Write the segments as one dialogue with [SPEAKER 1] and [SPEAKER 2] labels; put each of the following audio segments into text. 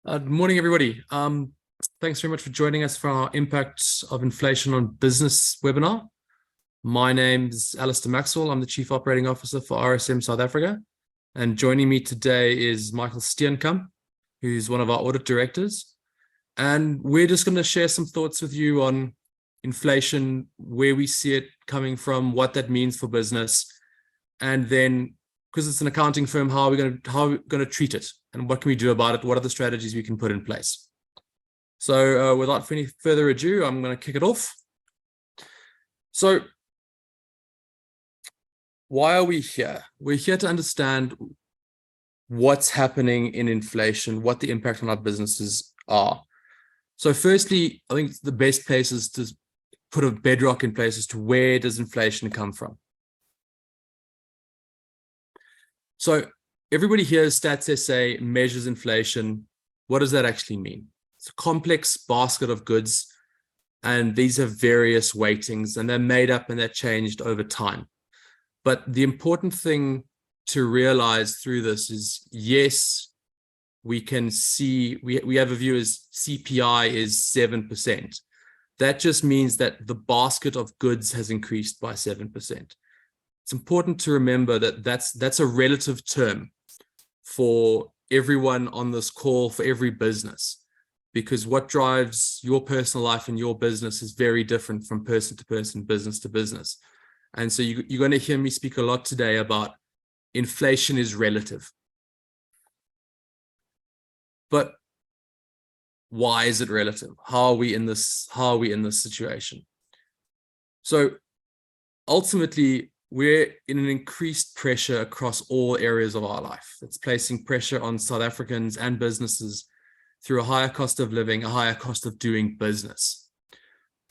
[SPEAKER 1] Good morning, everybody. Thanks very much for joining us for our Impact of Inflation on Business webinar. My name's Alistair Maxwell. I'm the Chief Operating Officer for RSM South Africa. And joining me today is Michael Steenkamp, who's one of our audit directors. And we're just going to share some thoughts with you on inflation, where we see it coming from, what that means for business, and then, because it's an accounting firm, how are we going to treat it, and what can we do about it? What are the strategies we can put in place? So without any further ado, I'm going to kick it off. So why are we here? We're here to understand what's happening in inflation, what the impact on our businesses are. So firstly, I think the best place is to put a bedrock in place as to where does inflation come from. So everybody here, Stats SA measures inflation. What does that actually mean? It's a complex basket of goods, and these have various weightings, and they're made up and they're changed over time. But the important thing to realize through this is, yes, we can see, we have a view as CPI is 7%. That just means that the basket of goods has increased by 7%. It's important to remember that that's a relative term for everyone on this call, for every business, because what drives your personal life and your business is very different from person to person, business to business. And so you're going to hear me speak a lot today about inflation is relative. But why is it relative? How are we in this situation? So ultimately, we're in an increased pressure across all areas of our life. It's placing pressure on South Africans and businesses through a higher cost of living, a higher cost of doing business.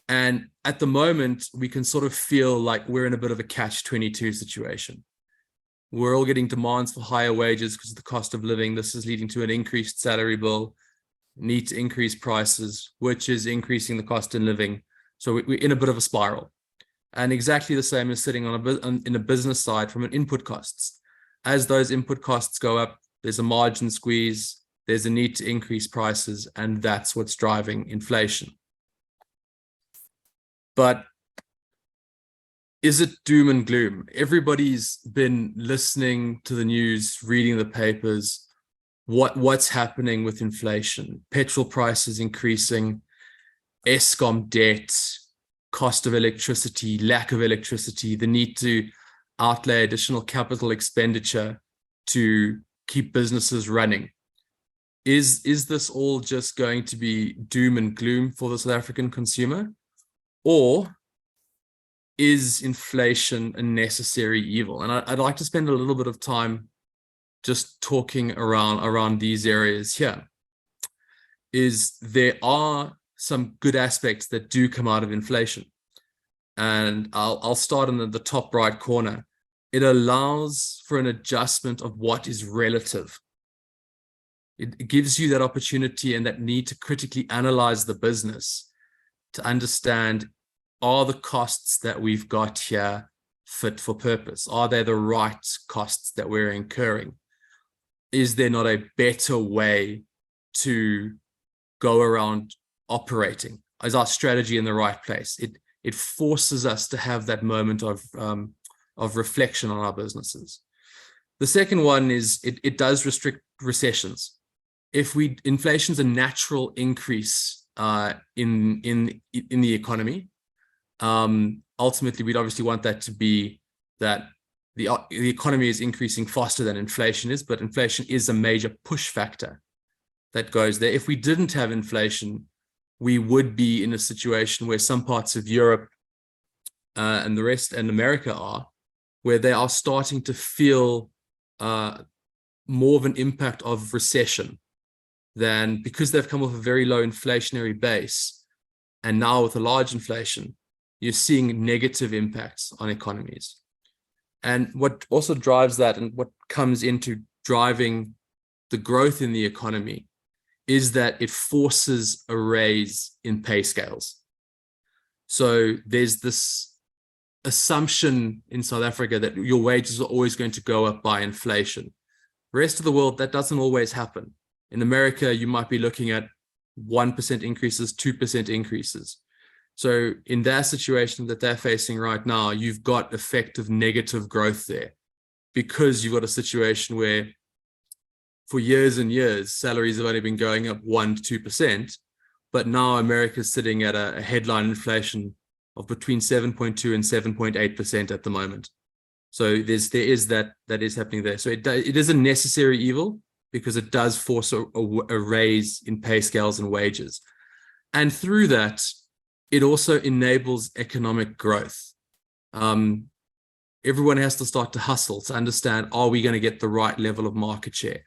[SPEAKER 1] And at the moment, we can sort of feel like we're in a bit of a catch-22 situation. We're all getting demands for higher wages because of the cost of living. This is leading to an increased salary bill, need to increase prices, which is increasing the cost of living. So we're in a bit of a spiral. And exactly the same is sitting in a business side from an input costs. As those input costs go up, there's a margin squeeze, there's a need to increase prices, and that's what's driving inflation. But is it doom and gloom? Everybody's been listening to the news, reading the papers, what's happening with inflation, petrol prices increasing, Eskom debt, cost of electricity, lack of electricity, the need to outlay additional capital expenditure to keep businesses running. Is this all just going to be doom and gloom for the South African consumer? Or is inflation a necessary evil? And I'd like to spend a little bit of time just talking around these areas here. There are some good aspects that do come out of inflation. And I'll start in the top right corner. It allows for an adjustment of what is relative. It gives you that opportunity and that need to critically analyze the business to understand, are the costs that we've got here fit for purpose? Are they the right costs that we're incurring? Is there not a better way to go around operating? Is our strategy in the right place? It forces us to have that moment of reflection on our businesses. The second one is it does restrict recessions. Inflation's a natural increase in the economy. Ultimately, we'd obviously want that to be that the economy is increasing faster than inflation is, but inflation is a major push factor that goes there. If we didn't have inflation, we would be in a situation where some parts of Europe and the rest and America are, where they are starting to feel more of an impact of recession than, because they've come off a very low inflationary base. And now with a large inflation, you're seeing negative impacts on economies. And what also drives that, and what comes into driving the growth in the economy, is that it forces a raise in pay scales. So there's this assumption in South Africa that your wages are always going to go up by inflation. The rest of the world, that doesn't always happen. In America, you might be looking at 1% increases, 2% increases. So in that situation that they're facing right now, you've got effective negative growth there, because you've got a situation where for years and years, salaries have only been going up 1 to 2%, but now America's sitting at a headline inflation of between 7.2 and 7.8% at the moment. So there is that is happening there. So it is a necessary evil, because it does force a raise in pay scales and wages. And through that, it also enables economic growth. Everyone has to start to hustle to understand, are we going to get the right level of market share?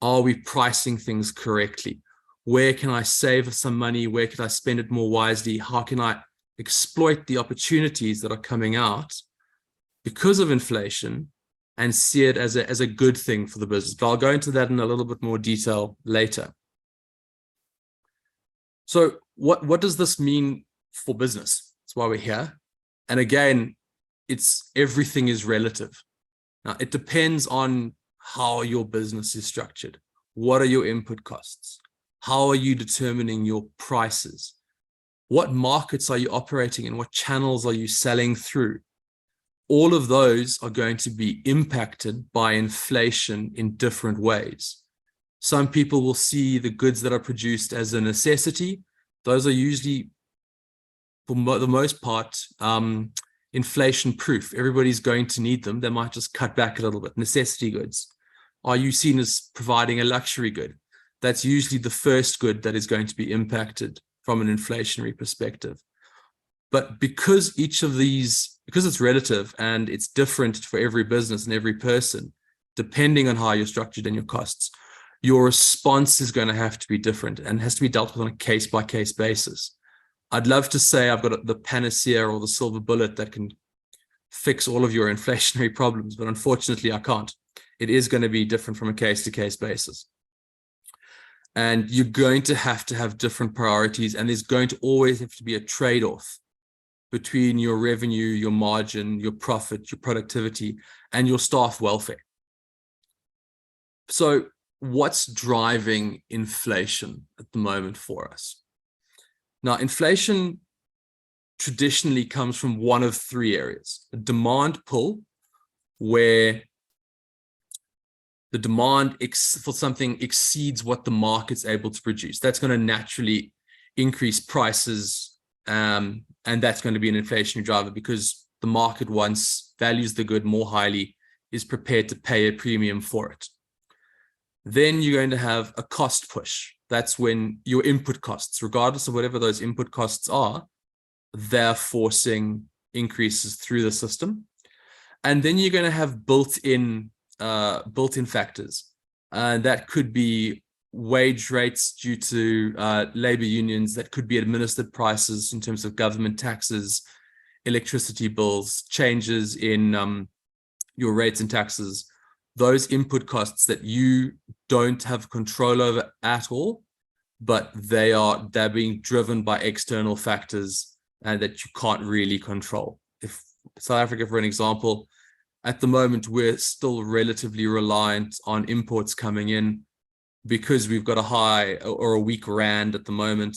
[SPEAKER 1] Are we pricing things correctly? Where can I save some money? Where can I spend it more wisely? How can I exploit the opportunities that are coming out because of inflation and see it as a good thing for the business? But I'll go into that in a little bit more detail later. So what does this mean for business? That's why we're here. And again, everything is relative. Now, it depends on how your business is structured. What are your input costs? How are you determining your prices? What markets are you operating in? What channels are you selling through? All of those are going to be impacted by inflation in different ways. Some people will see the goods that are produced as a necessity. Those are usually, for the most part, inflation proof. Everybody's going to need them. They might just cut back a little bit. Necessity goods. Are you seen as providing a luxury good? That's usually the first good that is going to be impacted from an inflationary perspective. But because each of these, because it's relative and it's different for every business and every person, depending on how you're structured and your costs, your response is going to have to be different and has to be dealt with on a case-by-case basis. I'd love to say I've got the panacea or the silver bullet that can fix all of your inflationary problems, but unfortunately I can't. It is going to be different from a case-to-case basis. And you're going to have different priorities, and there's going to always have to be a trade-off between your revenue, your margin, your profit, your productivity, and your staff welfare. So what's driving inflation at the moment for us? Now, inflation traditionally comes from one of three areas: a demand pull, where the demand for something exceeds what the market's able to produce. That's going to naturally increase prices, and that's going to be an inflationary driver, because the market values the good more highly, is prepared to pay a premium for it. Then you're going to have a cost push. That's when your input costs, regardless of whatever those input costs are, they're forcing increases through the system. And then you're going to have built-in factors. That could be wage rates due to labor unions, that could be administered prices in terms of government taxes, electricity bills, changes in your rates and taxes, those input costs that you don't have control over at all, but they're being driven by external factors and that you can't really control. If South Africa, for an example, at the moment, we're still relatively reliant on imports coming in because we've got a high or a weak rand at the moment.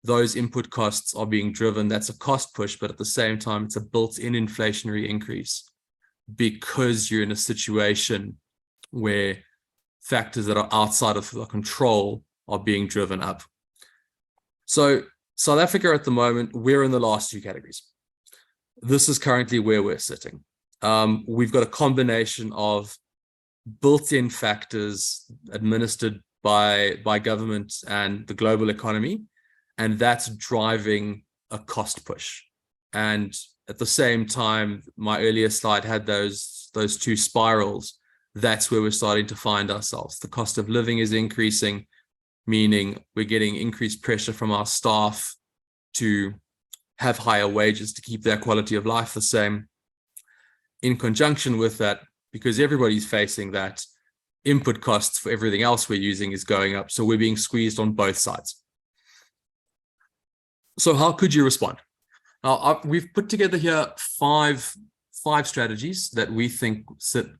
[SPEAKER 1] Those input costs are being driven. That's a cost push, but at the same time, it's a built-in inflationary increase because you're in a situation where factors that are outside of the control are being driven up. So South Africa at the moment, we're in the last two categories. This is currently where we're sitting. We've got a combination of built-in factors administered by government and the global economy, and that's driving a cost push. And at the same time, my earlier slide had those two spirals. That's where we're starting to find ourselves. The cost of living is increasing, meaning we're getting increased pressure from our staff to have higher wages to keep their quality of life the same. In conjunction with that, because everybody's facing that, input costs for everything else we're using is going up. So we're being squeezed on both sides. So how could you respond? Now, we've put together here five strategies that we think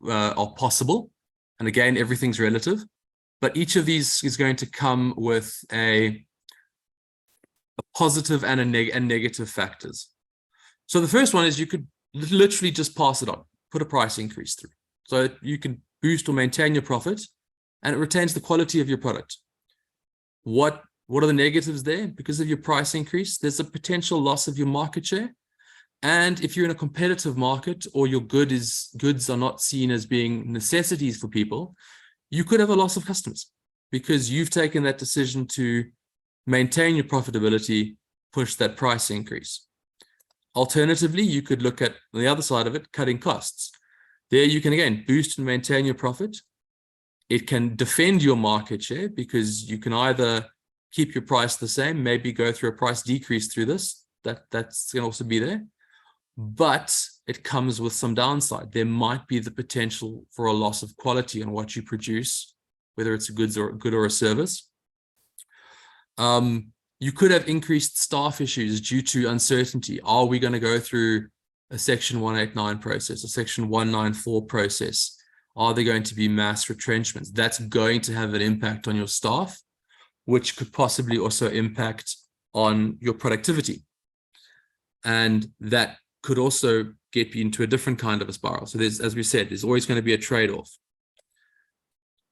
[SPEAKER 1] are possible. And again, everything's relative, but each of these is going to come with a positive and negative factors. So the first one is you could literally just pass it on, put a price increase through. So you can boost or maintain your profit, and it retains the quality of your product. What are the negatives there? Because of your price increase, there's a potential loss of your market share. And if you're in a competitive market, or your goods are not seen as being necessities for people, you could have a loss of customers because you've taken that decision to maintain your profitability, push that price increase. Alternatively, you could look at the other side of it, cutting costs. There you can, again, boost and maintain your profit. It can defend your market share because you can either keep your price the same, maybe go through a price decrease through this. That's going to also be there. But it comes with some downside. There might be the potential for a loss of quality on what you produce, whether it's a good or a service. You could have increased staff issues due to uncertainty. Are we going to go through a Section 189 process, a Section 194 process? Are there going to be mass retrenchments? That's going to have an impact on your staff, which could possibly also impact on your productivity. And that could also get you into a different kind of a spiral. So there's, as we said, there's always going to be a trade-off.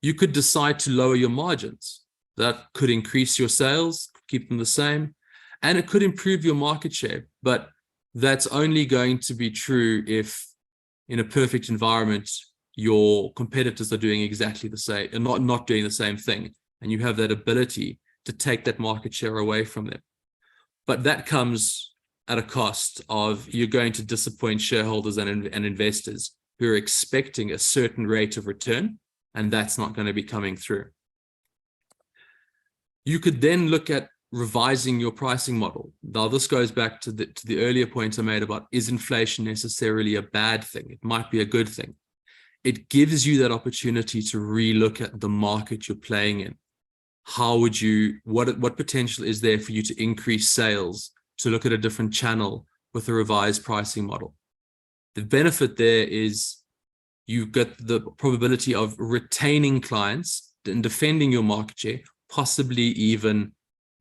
[SPEAKER 1] You could decide to lower your margins. That could increase your sales, keep them the same, and it could improve your market share. But that's only going to be true if, in a perfect environment, your competitors are doing exactly the same and not doing the same thing, and you have that ability to take that market share away from them. But that comes at a cost of you're going to disappoint shareholders and investors who are expecting a certain rate of return, and that's not going to be coming through. You could then look at revising your pricing model. Now, this goes back to the earlier point I made about, is inflation necessarily a bad thing? It might be a good thing. It gives you that opportunity to relook at the market you're playing in. How would you, what potential is there for you to increase sales, to look at a different channel with a revised pricing model? The benefit there is you've got the probability of retaining clients and defending your market share, possibly even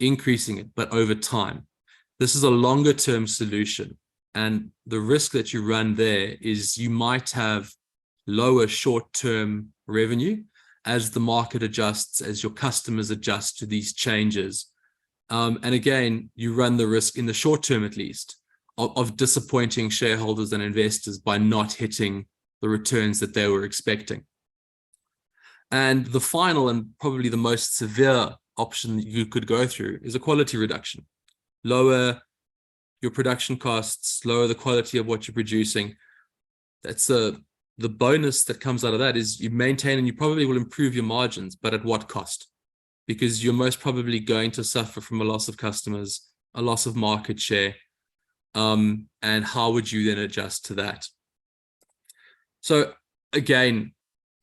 [SPEAKER 1] increasing it, but over time. This is a longer term solution. And the risk that you run there is you might have lower short-term revenue as the market adjusts, as your customers adjust to these changes. And again, you run the risk in the short term, at least, of disappointing shareholders and investors by not hitting the returns that they were expecting. And the final and probably the most severe option that you could go through is a quality reduction. Lower your production costs, lower the quality of what you're producing. That's the bonus that comes out of that is you maintain and you probably will improve your margins, but at what cost? Because you're most probably going to suffer from a loss of customers, a loss of market share. And how would you then adjust to that? So again,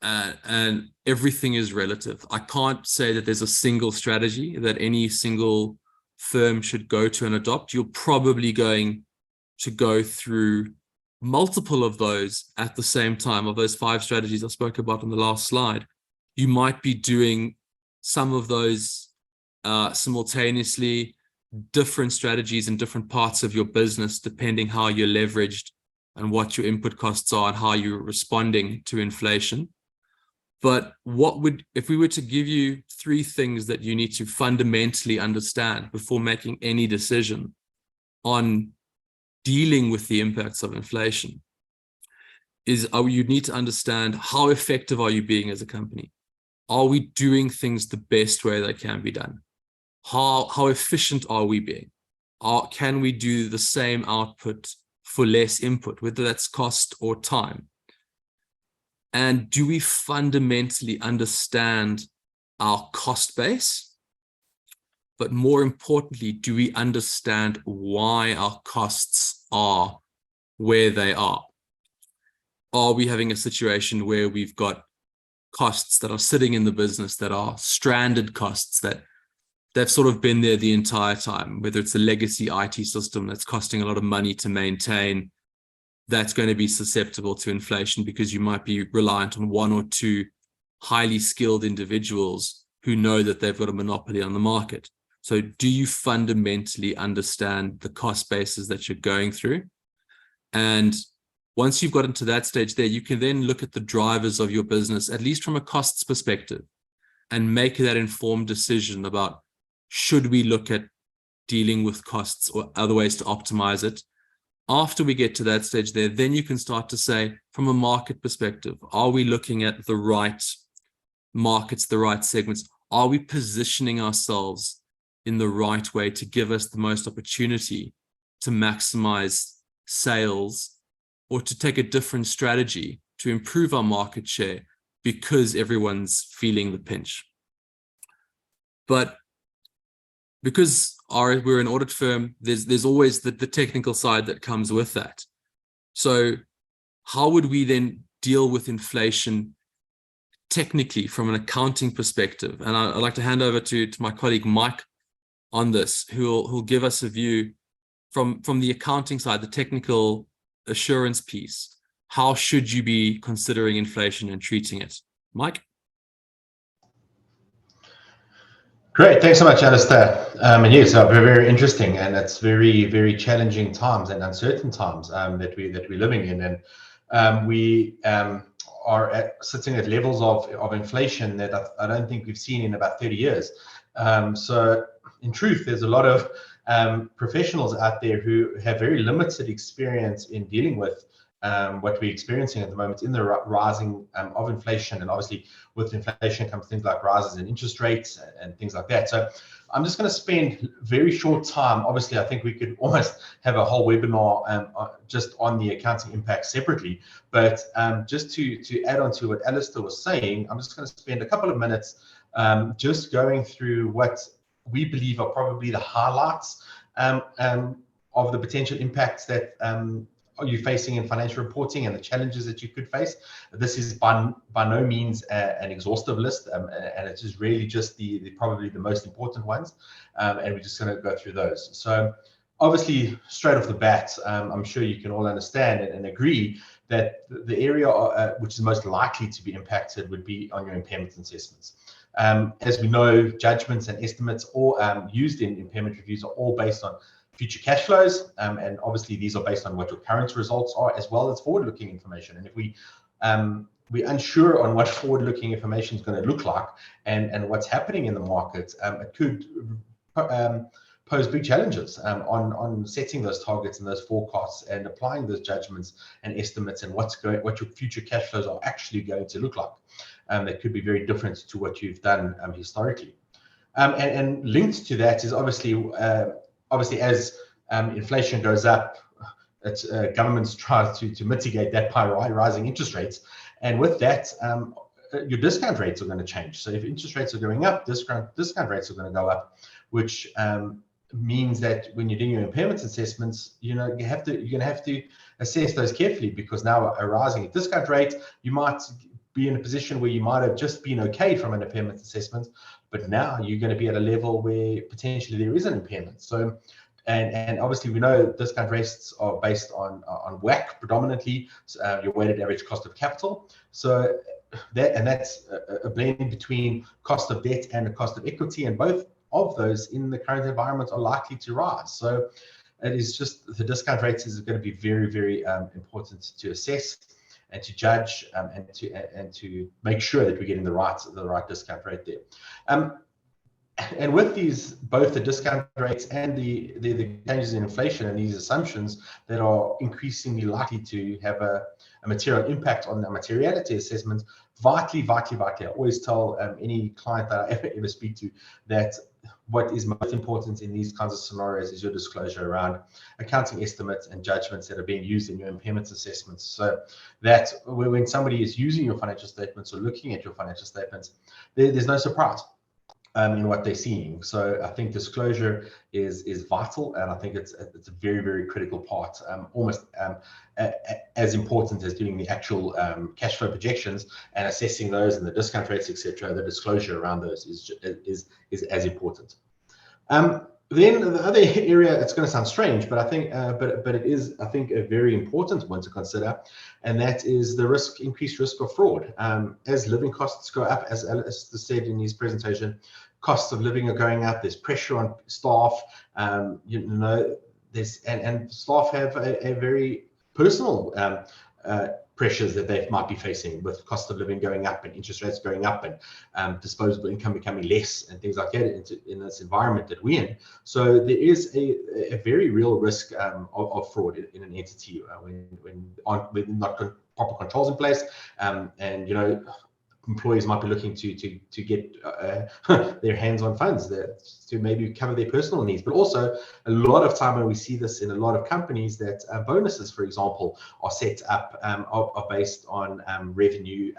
[SPEAKER 1] and everything is relative. I can't say that there's a single strategy that any single firm should go to and adopt. You're probably going to go through multiple of those at the same time. Of those 5 strategies I spoke about on the last slide, you might be doing some of those simultaneously, different strategies in different parts of your business, depending how you're leveraged and what your input costs are and how you're responding to inflation. But if we were to give you 3 things that you need to fundamentally understand before making any decision on dealing with the impacts of inflation, is you need to understand how effective are you being as a company? Are we doing things the best way they can be done? How efficient are we being? Can we do the same output for less input, whether that's cost or time? And do we fundamentally understand our cost base? But more importantly, do we understand why our costs are where they are? Are we having a situation where we've got costs that are sitting in the business that are stranded costs that they've sort of been there the entire time, whether it's a legacy IT system that's costing a lot of money to maintain, that's going to be susceptible to inflation because you might be reliant on 1 or 2 highly skilled individuals who know that they've got a monopoly on the market. So do you fundamentally understand the cost bases that you're going through? And once you've gotten to that stage there, you can then look at the drivers of your business, at least from a costs perspective, and make that informed decision about, should we look at dealing with costs or other ways to optimize it? After we get to that stage there, then you can start to say, from a market perspective, are we looking at the right markets, the right segments? Are we positioning ourselves in the right way to give us the most opportunity to maximize sales, or to take a different strategy to improve our market share because everyone's feeling the pinch? But because we're an audit firm, there's always the technical side that comes with that. So how would we then deal with inflation technically from an accounting perspective? And I'd like to hand over to my colleague Mike on this, who'll give us a view from the accounting side, the technical assurance piece. How should you be considering inflation and treating it? Mike?
[SPEAKER 2] Great, thanks so much, Alistair. And yes, very, very interesting, and it's very, very challenging times and uncertain times that we're living in, and we are sitting at levels of inflation that I don't think we've seen in about 30 years. So, in truth, there's a lot of professionals out there who have very limited experience in dealing with what we're experiencing at the moment in the rising of inflation. And obviously with inflation comes things like rises in interest rates and things like that. So I'm just going to spend very short time. Obviously, I think we could almost have a whole webinar just on the accounting impact separately. But just to add on to what Alistair was saying, I'm just going to spend a couple of minutes just going through what we believe are probably the highlights of the potential impacts that are you facing in financial reporting and the challenges that you could face. This is by no means an exhaustive list, and it's just really just the probably the most important ones, and we're just going to go through those. So obviously, straight off the bat, I'm sure you can all understand and agree that the area which is most likely to be impacted would be on your impairment assessments. As we know, judgments and estimates all used in impairment reviews are all based on future cash flows, and obviously these are based on what your current results are as well as forward-looking information. And if we're unsure on what forward-looking information is going to look like and what's happening in the market, it could pose big challenges on setting those targets and those forecasts and applying those judgments and estimates and what your future cash flows are actually going to look like. That could be very different to what you've done historically. And linked to that is obviously as inflation goes up, governments try to mitigate that by rising interest rates. And with that, your discount rates are going to change. So if interest rates are going up, discount rates are going to go up, which means that when you're doing your impairment assessments, you're going to have to assess those carefully, because now a rising discount rate, you might be in a position where you might have just been okay from an impairment assessment, but now you're going to be at a level where potentially there is an impairment. So, and obviously we know discount rates are based on WACC predominantly, so, your weighted average cost of capital. So that's a blend between cost of debt and the cost of equity, and both of those in the current environment are likely to rise. So it is just the discount rates is going to be very, very important to assess and to judge, and to make sure that we're getting the right discount rate there. And with these, both the discount rates and the changes in inflation and these assumptions that are increasingly likely to have a material impact on the materiality assessment, vitally, I always tell any client that I ever speak to that what is most important in these kinds of scenarios is your disclosure around accounting estimates and judgments that are being used in your impairment assessments. So that when somebody is using your financial statements or looking at your financial statements, there's no surprise in what they're seeing. So I think disclosure is vital, and I think it's a very, very critical part, almost as important as doing the actual cash flow projections and assessing those and the discount rates, etc. The disclosure around those is as important. Then the other area, it's going to sound strange, but I think, but it is, I think, a very important one to consider, and that is the increased risk of fraud. As living costs go up, as Alistair said in his presentation, costs of living are going up. There's pressure on staff. There's and staff have a very personal pressures that they might be facing with cost of living going up and interest rates going up and disposable income becoming less and things like that in this environment that we're in. So there is a very real risk of fraud in an entity when not proper controls in place, and employees might be looking to get their hands on funds to maybe cover their personal needs. But also a lot of time, and we see this in a lot of companies, that bonuses, for example, are set up, are based on revenue,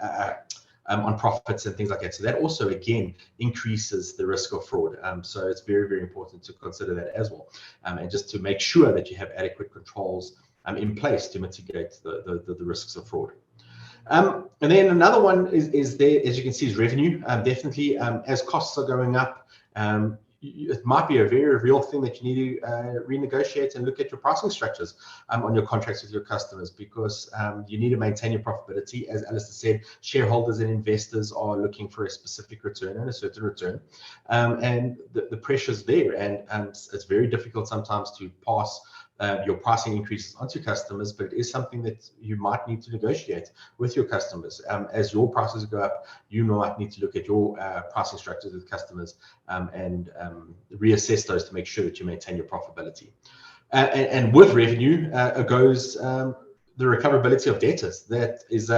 [SPEAKER 2] on profits and things like that. So that also, again, increases the risk of fraud. So it's very, very important to consider that as well. And just to make sure that you have adequate controls in place to mitigate the risks of fraud. And then another one is there, as you can see, is revenue. Definitely, as costs are going up, it might be a very real thing that you need to renegotiate and look at your pricing structures on your contracts with your customers, because you need to maintain your profitability. As Alistair said, shareholders and investors are looking for a specific return and a certain return, and the pressure's there, and it's very difficult sometimes to pass your pricing increases onto customers, but it is something that you might need to negotiate with your customers. As your prices go up, you might need to look at your pricing structures with customers and reassess those to make sure that you maintain your profitability. And with revenue goes the recoverability of debtors. That is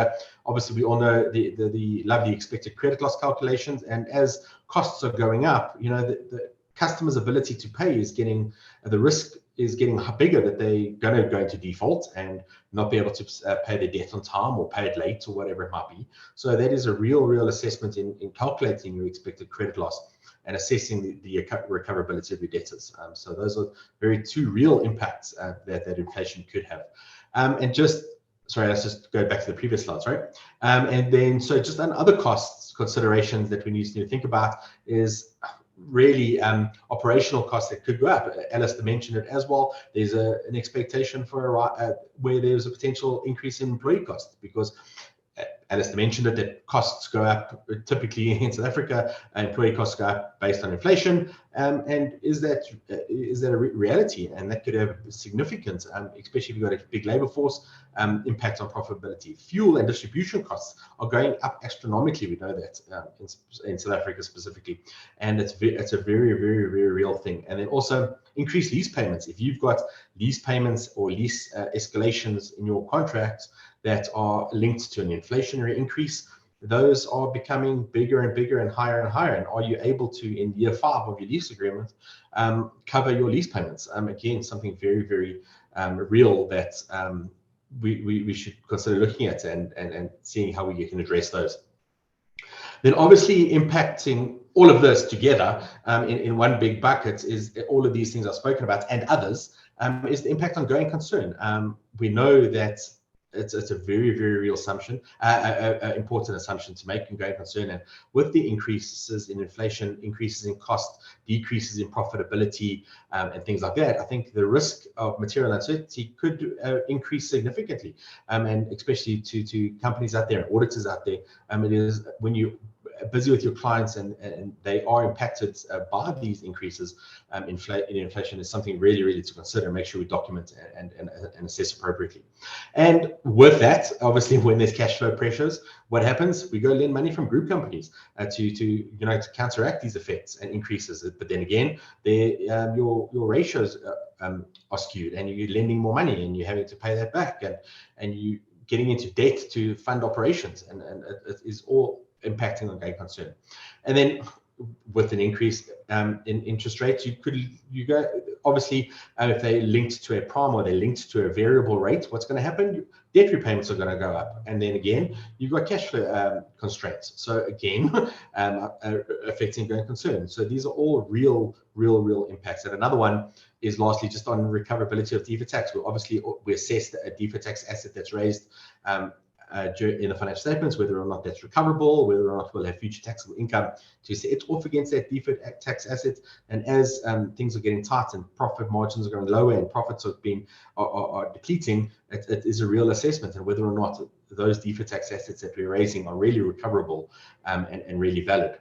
[SPEAKER 2] obviously, we all know the lovely expected credit loss calculations, and as costs are going up, the customer's ability to pay is getting, the risk is getting bigger that they're going to go into default and not be able to pay their debt on time or pay it late or whatever it might be. So that is a real assessment in calculating your expected credit loss and assessing the recoverability of your debtors. So those are two real impacts that inflation could have. And just, sorry, let's just go back to the previous slides, right? And then, so just on other costs considerations that we need to think about is really operational costs that could go up. Alistair mentioned it as well. There's an expectation for where there's a potential increase in employee costs, because Alistair mentioned it, that costs go up typically in South Africa. Employee costs go up based on inflation, and is that a reality? And that could have a significant, especially if you've got a big labor force, impact on profitability. Fuel and distribution costs are going up astronomically. We know that in South Africa specifically, and it's a very real thing. And then also increased lease payments. If you've got lease payments or lease escalations in your contracts that are linked to an inflationary increase, those are becoming bigger and bigger and higher. And are you able to, in year 5 of your lease agreement, cover your lease payments? Again, something very real that we should consider looking at and seeing how we can address those. Then obviously impacting all of this together in one big bucket is all of these things I've spoken about and others, is the impact on going concern. We know that it's a very real assumption, important assumption to make in going concern. And with the increases in inflation, increases in cost, decreases in profitability, and things like that, I think the risk of material uncertainty could increase significantly, and especially to companies out there and auditors out there. It is when you busy with your clients and they are impacted by these increases in inflation, is something really to consider. Make sure we document and assess appropriately. And with that, obviously, when there's cash flow pressures, what happens? We go lend money from group companies to counteract these effects and increases. But then again, your ratios are skewed, and you're lending more money and you're having to pay that back, and you getting into debt to fund operations, and it is all impacting on going concern. And then with an increase in interest rates, you go obviously, if they're linked to a prime or they're linked to a variable rate, what's going to happen? Debt repayments are going to go up, and then again you've got cash flow constraints. So again, affecting going concern. So these are all real impacts. And another one is lastly just on recoverability of deferred tax. We assess a deferred tax asset that's raised in the financial statements, whether or not that's recoverable, whether or not we'll have future taxable income to set off against that deferred tax asset. And as things are getting tight and profit margins are going lower and profits are depleting, it is a real assessment and whether or not those deferred tax assets that we're raising are really recoverable and really valid.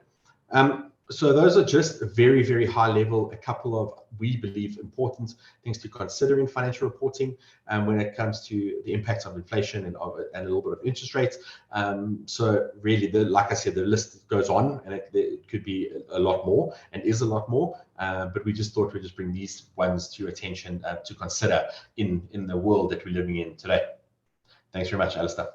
[SPEAKER 2] So those are just very, very high level, a couple of, we believe, important things to consider in financial reporting when it comes to the impacts of inflation and a little bit of interest rates. So really, like I said, the list goes on and it could be a lot more and is a lot more, but we just thought we'd just bring these ones to your attention to consider in the world that we're living in today. Thanks very much, Alistair.